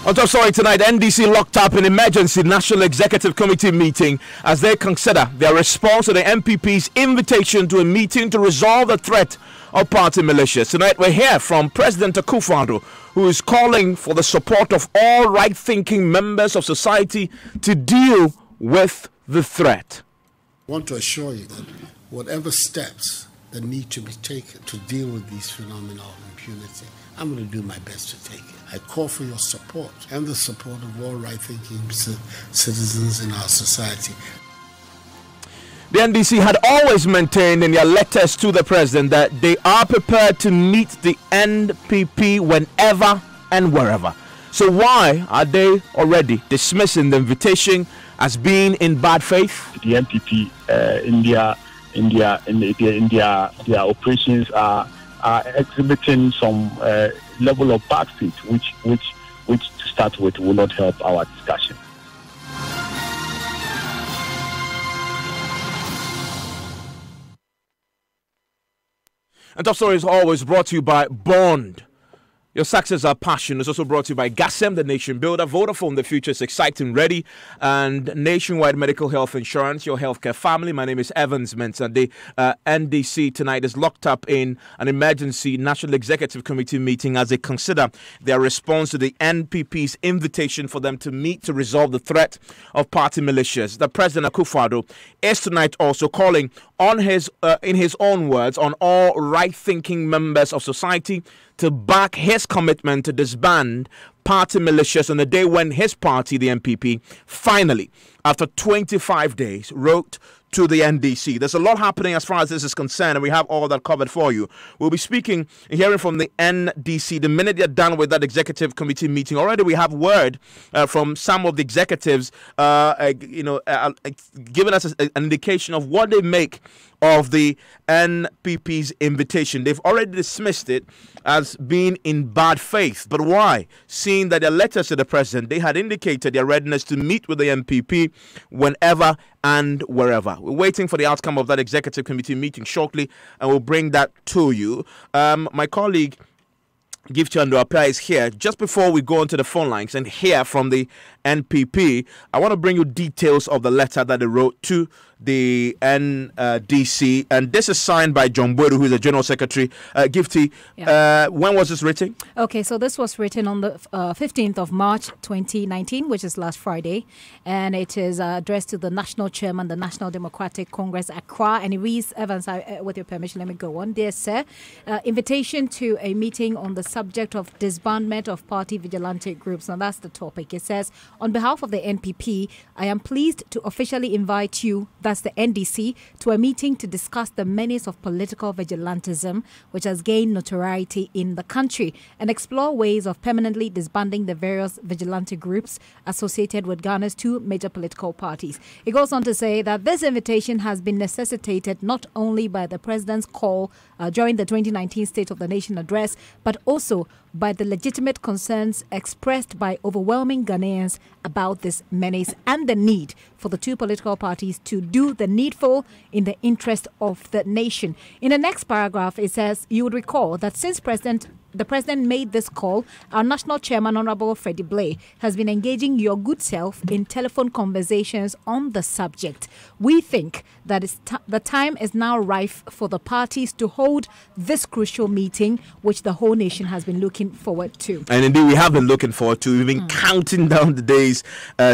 On Topstory tonight, NDC locked up an emergency National Executive Committee meeting as they consider their response to the MPP's invitation to a meeting to resolve the threat of party militias. Tonight, we hear from President Akufo-Addo, who is calling for the support of all right-thinking members of society to deal with the threat. I want to assure you that whatever steps that need to be taken to deal with these phenomena of impunity, I'm going to do my best to take it. I call for your support and the support of all right-thinking citizens in our society. The NDC had always maintained in their letters to the president that they are prepared to meet the NPP whenever and wherever. So why are they already dismissing the invitation as being in bad faith? The NPP in their operations are exhibiting some level of bad faith, which to start with will not help our discussion. And Top Story is always brought to you by Bond. Your success, our passion, is also brought to you by GASEM, the nation builder. Vodafone, the future is exciting, ready. And Nationwide Medical Health Insurance, your healthcare family. My name is Evans Mensah. The NDC tonight is locked up in an emergency National Executive Committee meeting as they consider their response to the NPP's invitation for them to meet to resolve the threat of party militias. The President Akufo-Addo is tonight also calling on in his own words, on all right-thinking members of society to back his commitment to disband party militias on the day when his party, the MPP, finally, after 25 days, wrote to the NDC. There's a lot happening as far as this is concerned, and we have all that covered for you. We'll be hearing from the NDC the minute they're done with that executive committee meeting. Already we have word from some of the executives, giving us an indication of what they make of the NPP's invitation. They've already dismissed it as being in bad faith. But why? Seeing that their letters to the president, they had indicated their readiness to meet with the MPP whenever and wherever. We're waiting for the outcome of that executive committee meeting shortly, and we'll bring that to you. My colleague Gift Chandu is here. Just before we go onto the phone lines and hear from the NPP, I want to bring you details of the letter that they wrote to the NDC, and this is signed by John Boydu, who is the General Secretary. Gifty, when was this written? Okay, so this was written on the 15th of March 2019, which is last Friday, and it is addressed to the National Chairman, the National Democratic Congress, Accra, and it reads, Evans, with your permission, let me go on. Dear Sir, invitation to a meeting on the subject of disbandment of party vigilante groups. Now that's the topic. It says, on behalf of the NPP, I am pleased to officially invite you, that's the NDC, to a meeting to discuss the menace of political vigilantism, which has gained notoriety in the country, and explore ways of permanently disbanding the various vigilante groups associated with Ghana's two major political parties. It goes on to say that this invitation has been necessitated not only by the President's call during the 2019 State of the Nation address, but also by the legitimate concerns expressed by overwhelming Ghanaians about this menace and the need for the two political parties to do the needful in the interest of the nation. In the next paragraph, it says, you would recall that since the President made this call, our National Chairman, Honorable Freddie Blay, has been engaging your good self in telephone conversations on the subject. We think that the time is now ripe for the parties to hold this crucial meeting, which the whole nation has been looking forward to. And indeed, we have been looking forward to. We've been counting down the days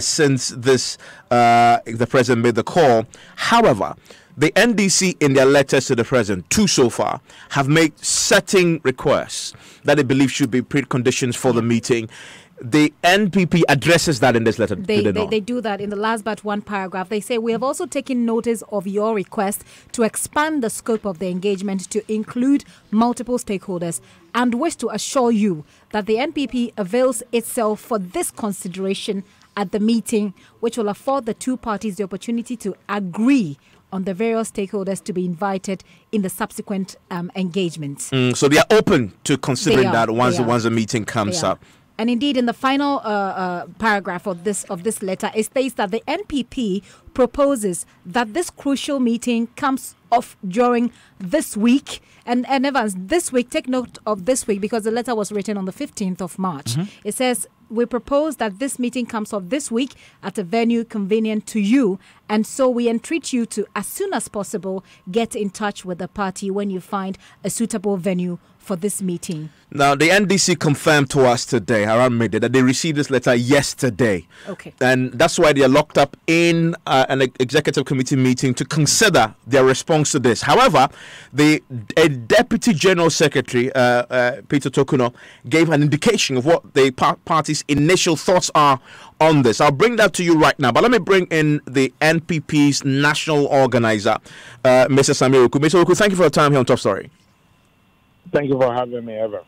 since the President made the call. However, the NDC, in their letters to the President, two so far, have made certain requests that they believe should be preconditions for the meeting. The NPP addresses that in this letter. They do that in the last but one paragraph. They say, we have also taken notice of your request to expand the scope of the engagement to include multiple stakeholders and wish to assure you that the NPP avails itself for this consideration at the meeting, which will afford the two parties the opportunity to agree on the various stakeholders to be invited in the subsequent engagements. So they are open to considering that once the meeting comes up. And indeed, in the final paragraph of this letter, it states that the NPP proposes that this crucial meeting comes off during this week. And Evans, this week, take note of this week because the letter was written on the 15th of March. It says, we propose that this meeting comes off this week at a venue convenient to you. And so we entreat you to, as soon as possible, get in touch with the party when you find a suitable venue for this meeting. Now, the NDC confirmed to us today, around midday, that they received this letter yesterday. Okay. And that's why they are locked up in an executive committee meeting to consider their response to this. However, a Deputy General Secretary, Peter Tokuno, gave an indication of what the party's initial thoughts are on this. I'll bring that to you right now. But let me bring in the NPP's national organizer, Mr. Samir Oku. Mr. Oku, thank you for your time here on Top Story. Thank you for having me, Ever.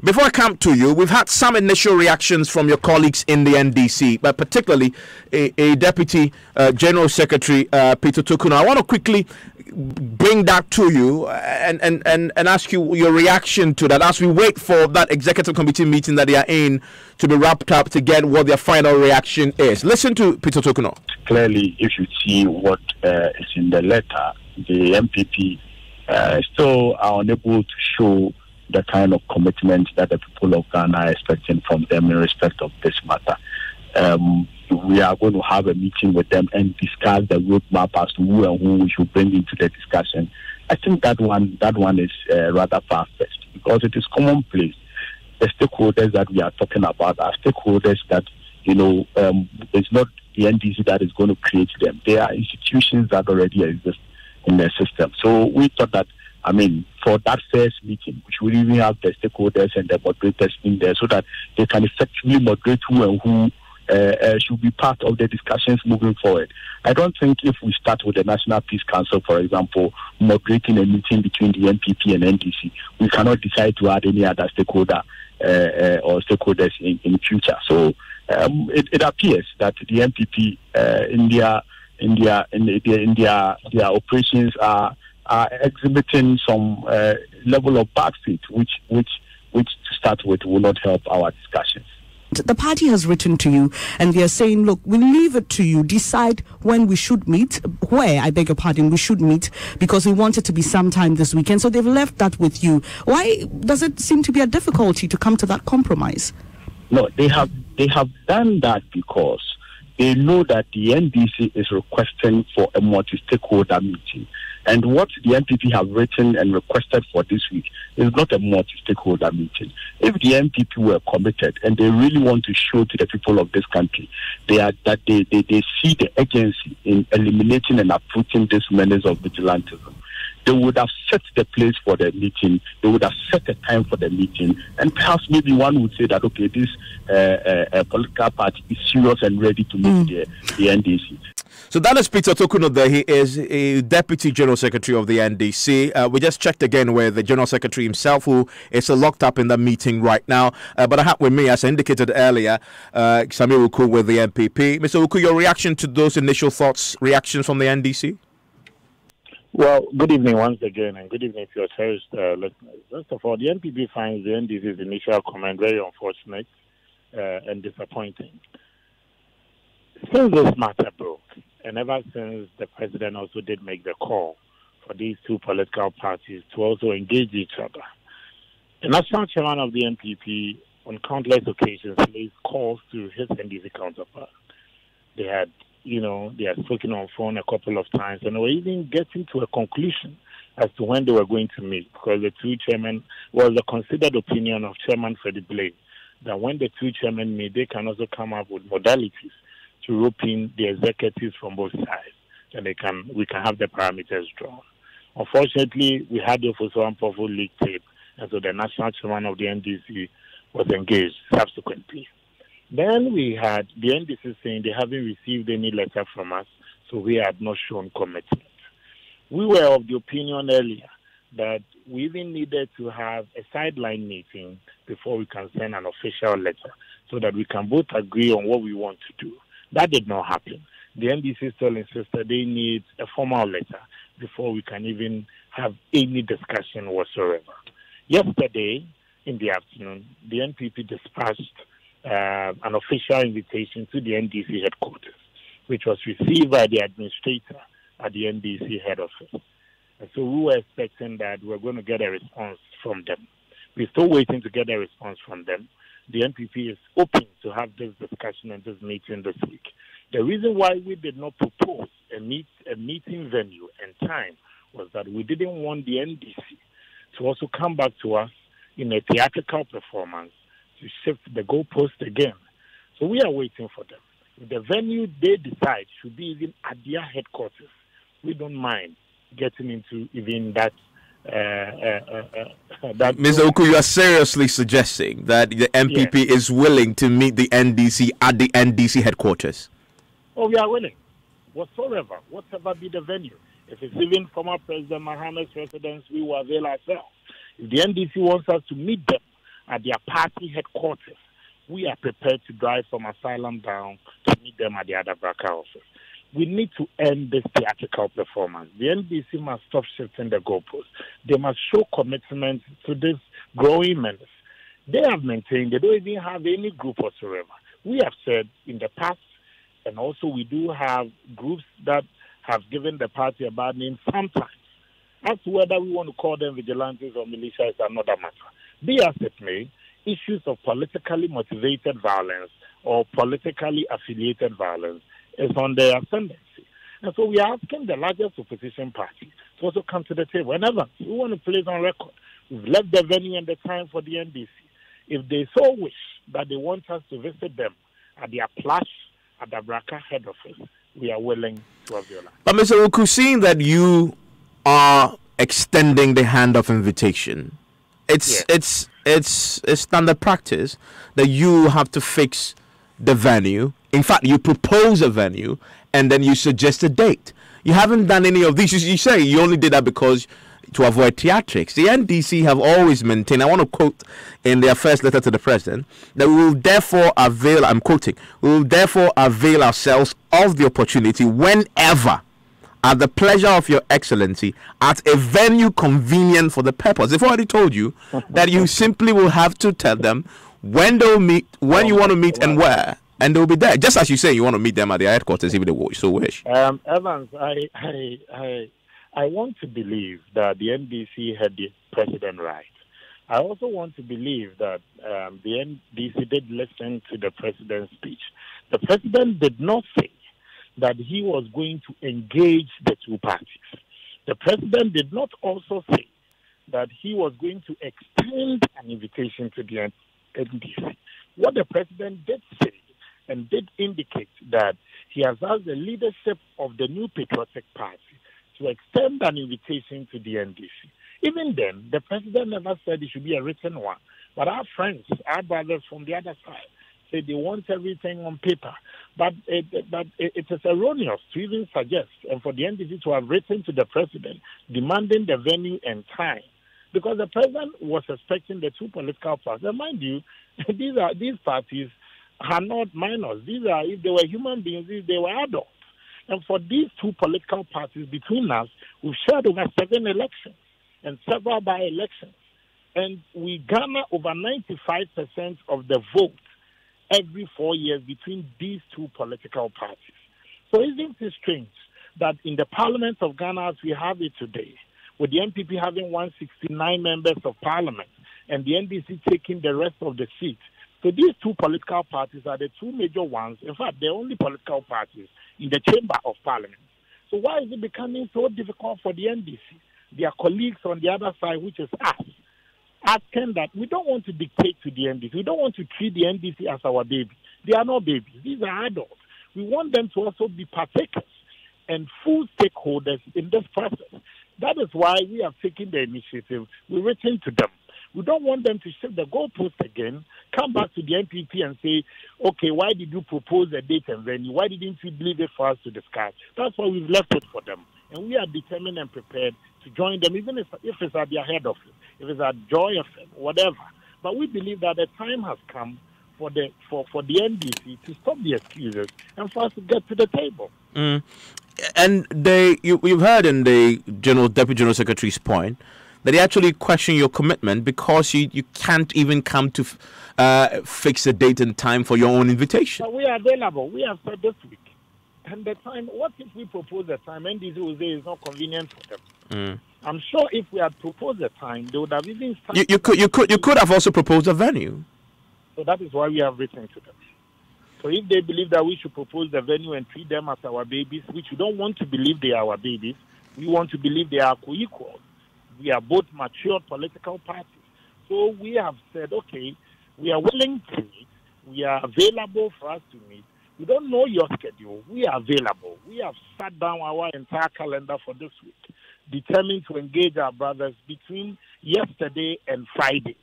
Before I come to you, we've had some initial reactions from your colleagues in the NDC, but particularly a Deputy General Secretary, Peter Tokuno. I want to quickly bring that to you and ask you your reaction to that as we wait for that executive committee meeting that they are in to be wrapped up to get what their final reaction is. Listen to Peter Tokuno. Clearly, if you see what is in the letter, the MPP still are unable to show the kind of commitment that the people of Ghana are expecting from them in respect of this matter. We are going to have a meeting with them and discuss the roadmap as to who and who we should bring into the discussion. I think that one is rather far-fetched because it is commonplace. The stakeholders that we are talking about are stakeholders that, it's not the NDC that is going to create them. They are institutions that already exist in the system. So we thought that, for that first meeting, we should even have the stakeholders and the moderators in there so that they can effectively moderate who and who should be part of the discussions moving forward. I don't think if we start with the National Peace Council, for example, moderating a meeting between the NPP and NDC, we cannot decide to add any other stakeholder or stakeholders in the future. So it appears that the NPP in their operations are exhibiting some level of bad faith, which to start with will not help our discussions. The party has written to you and they are saying, look, we leave it to you, decide when we should meet, where, I beg your pardon, we should meet, because we want it to be sometime this weekend. So they've left that with you. Why does it seem to be a difficulty to come to that compromise? No, they have done that because they know that the NDC is requesting for a multi-stakeholder meeting. And what the NPP have written and requested for this week is not a multi-stakeholder meeting. If the NPP were committed and they really want to show to the people of this country they see the urgency in eliminating and uprooting this menace of vigilantism, they would have set the place for the meeting, they would have set a time for the meeting, and perhaps maybe one would say that, okay, this political party is serious and ready to meet the NDC. So that is Peter Tokuno there. He is a Deputy General Secretary of the NDC. We just checked again with the General Secretary himself, who is locked up in the meeting right now. But I have with me, as I indicated earlier, Samir Oku with the NPP. Mr. Oku, your reaction to those initial reactions from the NDC? Well, good evening once again, and good evening to your cherished listeners. First of all, the NPP finds the NDC's initial comment very unfortunate and disappointing. Since this matter broke, and ever since the president also did make the call for these two political parties to also engage each other, the national chairman of the NPP on countless occasions placed calls to his NDC counterpart. They had spoken on phone a couple of times, and they were even getting to a conclusion as to when they were going to meet, because the two chairmen was the considered opinion of Chairman Freddie Blake that when the two chairmen meet, they can also come up with modalities to rope in the executives from both sides, and we can have the parameters drawn. Unfortunately, we had the Ofoso Ampofo leak tape, and so the national chairman of the NDC was engaged subsequently. Then we had the NDC saying they haven't received any letter from us, so we had not shown commitment. We were of the opinion earlier that we even needed to have a sideline meeting before we can send an official letter so that we can both agree on what we want to do. That did not happen. The NDC still insisted they need a formal letter before we can even have any discussion whatsoever. Yesterday, in the afternoon, the NPP dispatched an official invitation to the NDC headquarters which was received by the administrator at the NDC head office. And so we were expecting that we were going to get a response from them. We're still waiting to get a response from them. The NPP is open to have this discussion and this meeting this week. The reason why we did not propose a meeting venue and time was that we didn't want the NDC to also come back to us in a theatrical performance to shift the goalpost again. So we are waiting for them. If the venue they decide should be even at their headquarters, we don't mind getting into even that. Mr. Oku, you are seriously suggesting that the MPP is willing to meet the NDC at the NDC headquarters? Oh, we are willing. Whatever be the venue. If it's even former President Mahama's residence, we will avail ourselves. If the NDC wants us to meet them at their party headquarters, we are prepared to drive from Asylum down to meet them at the Adabraka office. We need to end this theatrical performance. The NDC must stop shifting the goalposts. They must show commitment to this growing menace. They have maintained they don't even have any group whatsoever. We have said in the past, and also we do have groups that have given the party a bad name sometimes. As to whether we want to call them vigilantes or militia is another matter. Be as it may, issues of politically motivated violence or politically affiliated violence is on their ascendancy. And so we are asking the largest opposition party to also come to the table. And Evans, we want to place on record, we've left the venue and the time for the NDC. If they so wish that they want us to visit them at their plush at the Braka head office, we are willing to avail. But Mr. Oku, seeing that you are extending the hand of invitation, it's standard practice that you have to fix the venue. In fact, you propose a venue and then you suggest a date. You haven't done any of these. You say you only did that because to avoid theatrics. The NDC have always maintained, I want to quote in their first letter to the president, that we will therefore avail, I'm quoting, we will therefore avail ourselves of the opportunity whenever, at the pleasure of your excellency, at a venue convenient for the purpose. They've already told you that you simply will have to tell them when they'll meet, when you want to meet and where, and they'll be there. Just as you say, you want to meet them at their headquarters if they so wish. Evans, I want to believe that the NDC had the president right. I also want to believe that the NDC did listen to the president's speech. The president did not say that he was going to engage the two parties. The president did not also say that he was going to extend an invitation to the NDC. What the president did say and did indicate that he has asked the leadership of the New Patriotic Party to extend an invitation to the NDC. Even then, the president never said it should be a written one. But our friends, our brothers from the other side, say they want everything on paper. But it is erroneous to even suggest and for the NDC to have written to the president demanding the venue and time. Because the president was expecting the two political parties. And mind you, these parties are not minors. If they were human beings, they were adults. And for these two political parties between us, we've shared over 7 elections and several by-elections. And we garner over 95% of the vote every 4 years between these two political parties. So isn't it strange that in the Parliament of Ghana as we have it today, with the NPP having 169 members of Parliament and the NDC taking the rest of the seats, so these two political parties are the two major ones. In fact, they're only political parties in the chamber of Parliament. So why is it becoming so difficult for the NDC, their colleagues on the other side, which is us, asking that we don't want to dictate to the NDC. We don't want to treat the NDC as our baby. They are not babies. These are adults. We want them to also be partakers and full stakeholders in this process. That is why we have taken the initiative. We've written to them. We don't want them to shift the goalpost again, come back to the NPP and say, okay, why did you propose a date and venue? Why didn't you leave it for us to discuss? That's why we've left it for them. And we are determined and prepared to join them, even if it's at their head office, if it's at JoyFM, whatever. But we believe that the time has come for the NDC to stop the excuses and for us to get to the table. Mm. And you've heard in the Deputy General Secretary's point that they actually question your commitment because you can't even come to fix a date and time for your own invitation. But we are available. We have said this week. And the time, what if we propose a time? NDC will say it's not convenient for them. I'm sure if we had proposed a time, they would have even started. You could have also proposed a venue. So that is why we have written to them. So if they believe that we should propose the venue and treat them as our babies, which we don't want to believe they are our babies, we want to believe they are co-equals. We are both mature political parties. So we have said, okay, we are willing to meet. We are available for us to meet. We don't know your schedule. We are available. We have sat down our entire calendar for this week, determined to engage our brothers between yesterday and Friday,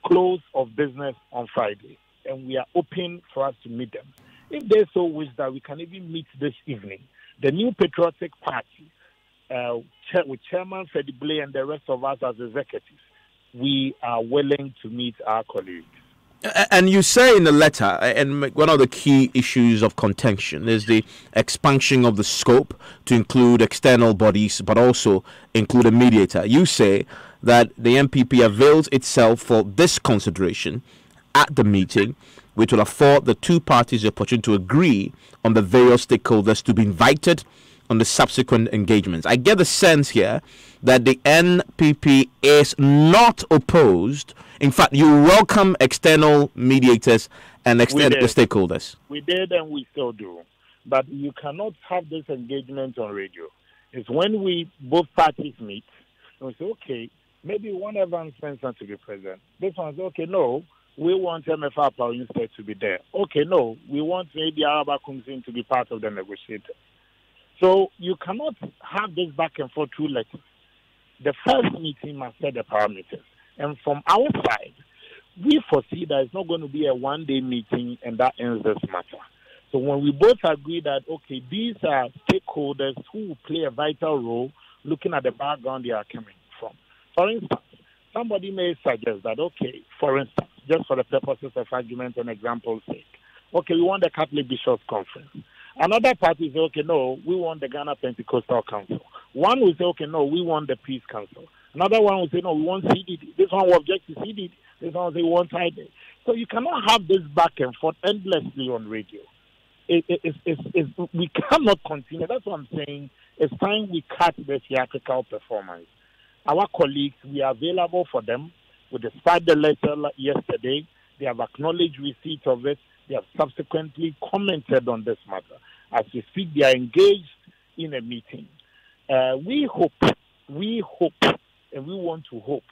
close of business on Friday. And we are open for us to meet them. If they so wish that we can even meet this evening, the New Patriotic Party, with Chairman Freddie Blay and the rest of us as executives, we are willing to meet our colleagues. And you say in the letter, and one of the key issues of contention is the expansion of the scope to include external bodies, but also include a mediator. You say that the MPP avails itself for this consideration at the meeting, which will afford the two parties the opportunity to agree on the various stakeholders to be invited on the subsequent engagements. I get the sense here that the NPP is not opposed. In fact, you welcome external mediators and external stakeholders. We did and we still do. But you cannot have this engagement on radio. It's when we both parties meet and we say, okay, maybe we want Evan Spencer to be present. This one says, okay, no, we want MFR Power instead to be there. Okay, no, we want maybe Araba Kumsin to be part of the negotiator. So you cannot have this back and forth through letters. The first meeting must set the parameters. And from our side, we foresee that it's not going to be a one-day meeting and that ends this matter. So when we both agree that, okay, these are stakeholders who will play a vital role looking at the background they are coming from. For instance, somebody may suggest that, okay, for instance, just for the purposes of argument and example's sake, okay, we want the Catholic Bishops' Conference. Another party say, okay, no, we want the Ghana Pentecostal Council. One will say, okay, no, we want the Peace Council. Another one will say, no, we want CDD. This one will object to CDD. This one will say, we want IDE. So you cannot have this back and forth endlessly on radio. We cannot continue. That's what I'm saying. It's time we cut the theatrical performance. Our colleagues, we are available for them. We dispatched the letter yesterday. They have acknowledged receipt of it. They have subsequently commented on this matter. As we speak, they are engaged in a meeting. We hope, and we want to hope,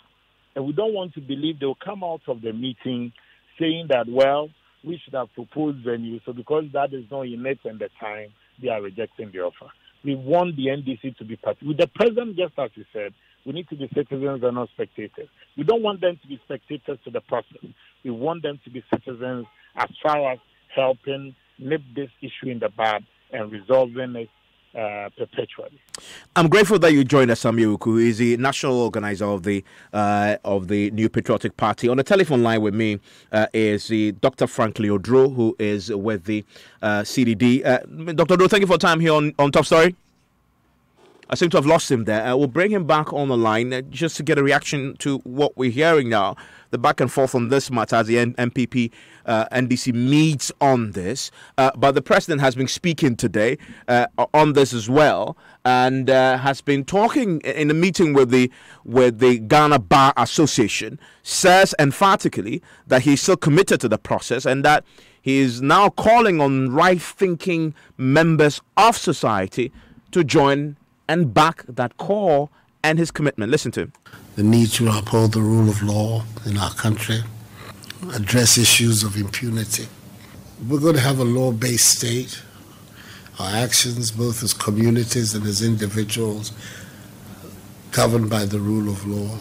and we don't want to believe they will come out of the meeting saying that, well, we should have proposed venue, so because that is not in it and the time, they are rejecting the offer. We want the NDC to be part. With the president, just as you said, we need to be citizens and not spectators. We don't want them to be spectators to the process. We want them to be citizens as far as helping nip this issue in the bud and resolving it perpetually. I'm grateful that you joined us, Samuel, who is the national organizer of the New Patriotic Party. On the telephone line with me is the Dr. Franklin Odro, who is with the CDD. Dr. Odro, thank you for your time here on Topstory. I seem to have lost him there. We'll bring him back on the line just to get a reaction to what we're hearing now, the back and forth on this matter as the NPP NDC meets on this. But the president has been speaking today on this as well, and has been talking in a meeting with the Ghana Bar Association, says emphatically that he's still committed to the process and that he is now calling on right-thinking members of society to join and back that call and his commitment. Listen to him. The need to uphold the rule of law in our country, address issues of impunity. We're going to have a law-based state. Our actions, both as communities and as individuals, governed by the rule of law.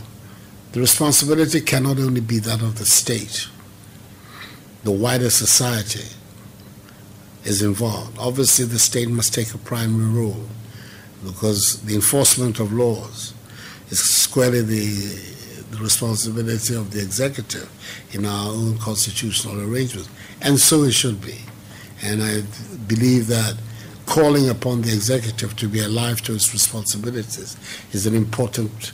The responsibility cannot only be that of the state. The wider society is involved. Obviously, the state must take a primary role, because the enforcement of laws is squarely the responsibility of the executive in our own constitutional arrangements, and so it should be. And I believe that calling upon the executive to be alive to its responsibilities is an important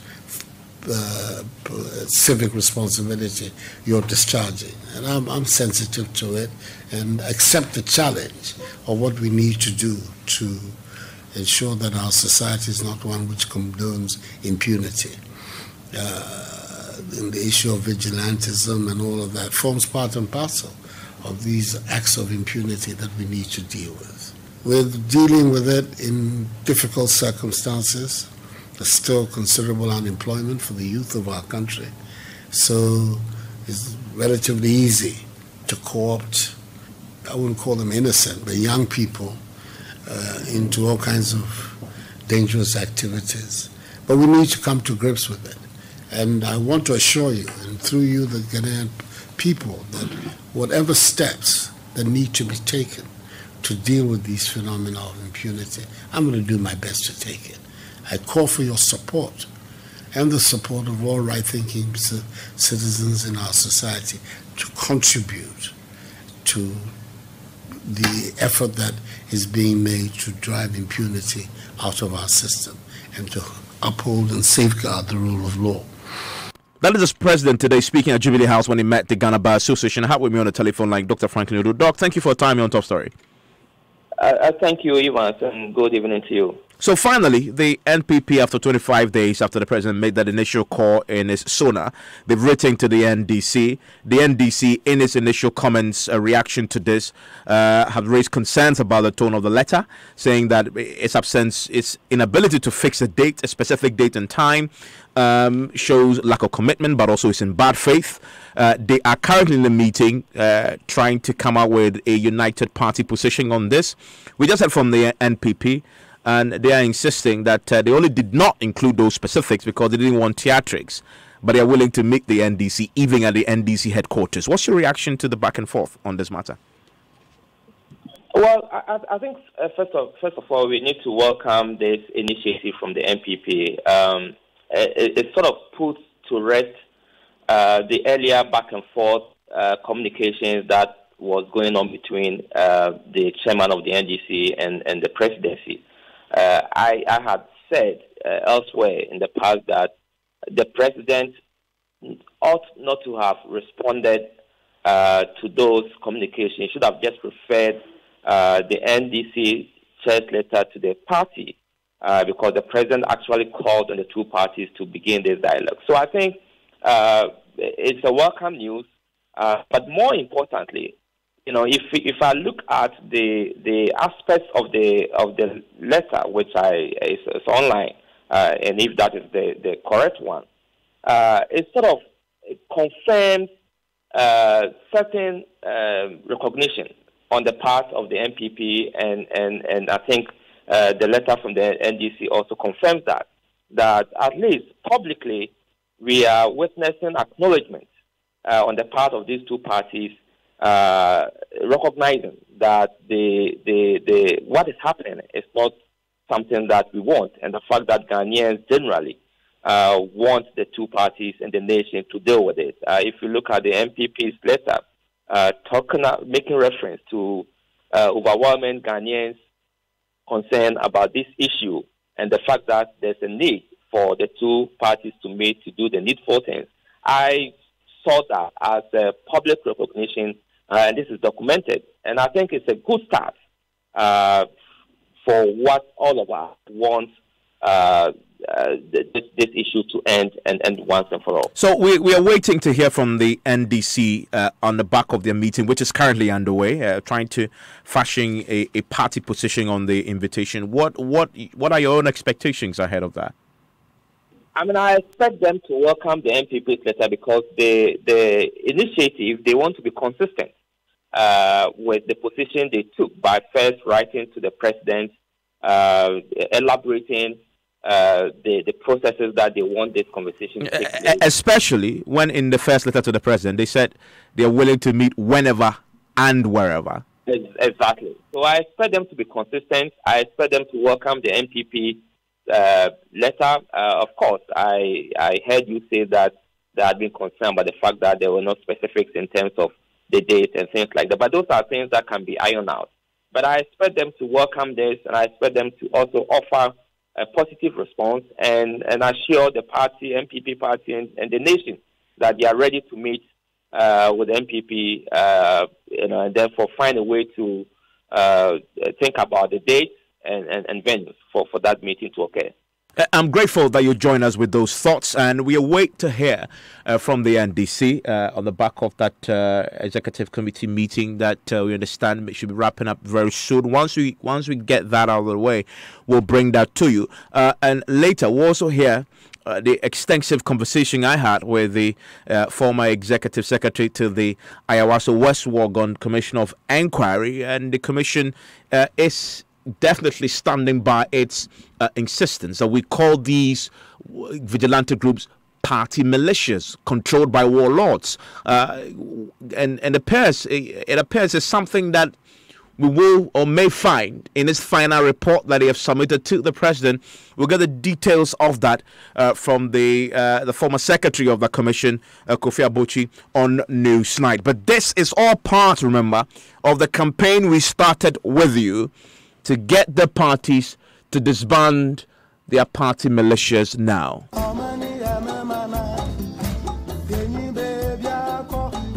civic responsibility you're discharging. And I'm sensitive to it and accept the challenge of what we need to do to ensure that our society is not one which condones impunity. And the issue of vigilantism and all of that forms part and parcel of these acts of impunity that we need to deal with. We're dealing with it in difficult circumstances. There's still considerable unemployment for the youth of our country. So it's relatively easy to co-opt, I wouldn't call them innocent, but young people into all kinds of dangerous activities. But we need to come to grips with it. And I want to assure you, and through you, the Ghanaian people, that whatever steps that need to be taken to deal with these phenomena of impunity, I'm going to do my best to take it. I call for your support and the support of all right-thinking citizens in our society to contribute to the effort that is being made to drive impunity out of our system and to uphold and safeguard the rule of law. That is the president today speaking at Jubilee House when he met the Ghana Bar Association. I have with me on the telephone line Dr. Franklin Odo. Doc, thank you for your time here on Top Story. Thank you, Evans, and good evening to you. So finally, the NPP, after 25 days after the president made that initial call in his SONA, they've written to the NDC. The NDC, in its initial comments, reaction to this, have raised concerns about the tone of the letter, saying that its absence, its inability to fix a date, a specific date and time, shows lack of commitment, but also it's in bad faith. They are currently in the meeting trying to come out with a united party position on this. We just heard from the NPP, and they are insisting that they only did not include those specifics because they didn't want theatrics, but they are willing to meet the NDC, even at the NDC headquarters. What's your reaction to the back and forth on this matter? Well, I think first of all, we need to welcome this initiative from the NPP. It sort of puts to rest the earlier back and forth communications that was going on between the chairman of the NDC and the presidency. I had said elsewhere in the past that the president ought not to have responded to those communications. He should have just referred the NDC chair's letter to the party because the president actually called on the two parties to begin this dialogue. So I think it's a welcome news, but more importantly, you know, if I look at the aspects of the letter, which is online, and if that is the correct one, it sort of confirms certain recognition on the part of the NPP, and I think the letter from the NDC also confirms that at least publicly we are witnessing acknowledgement on the part of these two parties, recognizing that the what is happening is not something that we want, and the fact that Ghanaians generally want the two parties and the nation to deal with it. If you look at the MPP's letter, making reference to overwhelming Ghanaians' concern about this issue and the fact that there's a need for the two parties to meet to do the needful things, I saw that as a public recognition, and this is documented. And I think it's a good start for what all of us want this issue to end once and for all. So we are waiting to hear from the NDC on the back of their meeting, which is currently underway, trying to fashion a party position on the invitation. What are your own expectations ahead of that? I mean, I expect them to welcome the NPP's letter because the initiative, they want to be consistent with the position they took by first writing to the president, elaborating the processes that they want this conversation to take place. Especially when in the first letter to the president, they said they are willing to meet whenever and wherever. Exactly. So I expect them to be consistent. I expect them to welcome the NPP letter. Of course, I heard you say that they had been concerned by the fact that there were no specifics in terms of the date and things like that. But those are things that can be ironed out. But I expect them to welcome this, and I expect them to also offer a positive response and assure the party, MPP party, and the nation that they are ready to meet with the MPP, and therefore find a way to think about the dates and venues for that meeting to occur. I'm grateful that you join us with those thoughts, and we await to hear from the NDC on the back of that executive committee meeting that we understand should be wrapping up very soon. Once we get that out of the way, we'll bring that to you. And later, we'll also hear the extensive conversation I had with the former executive secretary to the Ayawaso West Wuogon Commission of Inquiry, and the commission is definitely standing by its insistence that we call these vigilante groups party militias controlled by warlords, and it appears it's something that we will or may find in his final report that they have submitted to the president. We'll get the details of that from the former secretary of the commission, Kofi Abochi, on Newsnight. But this is all part, remember, of the campaign we started with you to get the parties to disband their party militias now.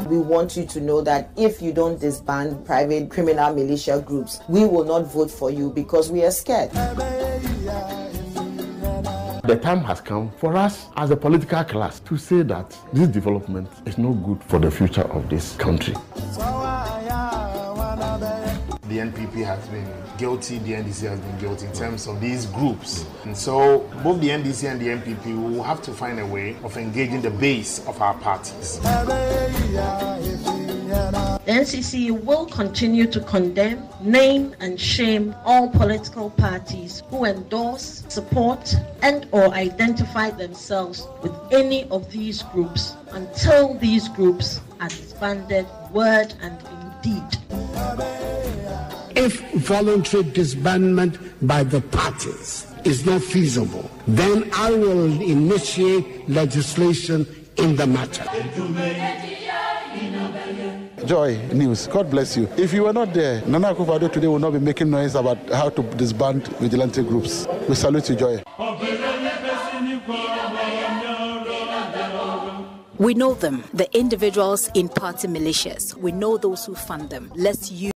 We want you to know that if you don't disband private criminal militia groups, we will not vote for you because we are scared. The time has come for us as a political class to say that this development is not good for the future of this country. The NPP has been guilty, the NDC has been guilty in terms of these groups. And so both the NDC and the NPP will have to find a way of engaging the base of our parties. The NCC will continue to condemn, name and shame all political parties who endorse, support and or identify themselves with any of these groups until these groups are disbanded, word and in deed. If voluntary disbandment by the parties is not feasible, then I will initiate legislation in the matter. Joy News, God bless you. If you were not there, Nana Akufo-Addo today will not be making noise about how to disband vigilante groups. We salute you, Joy. We know them, the individuals in party militias. We know those who fund them. Let's use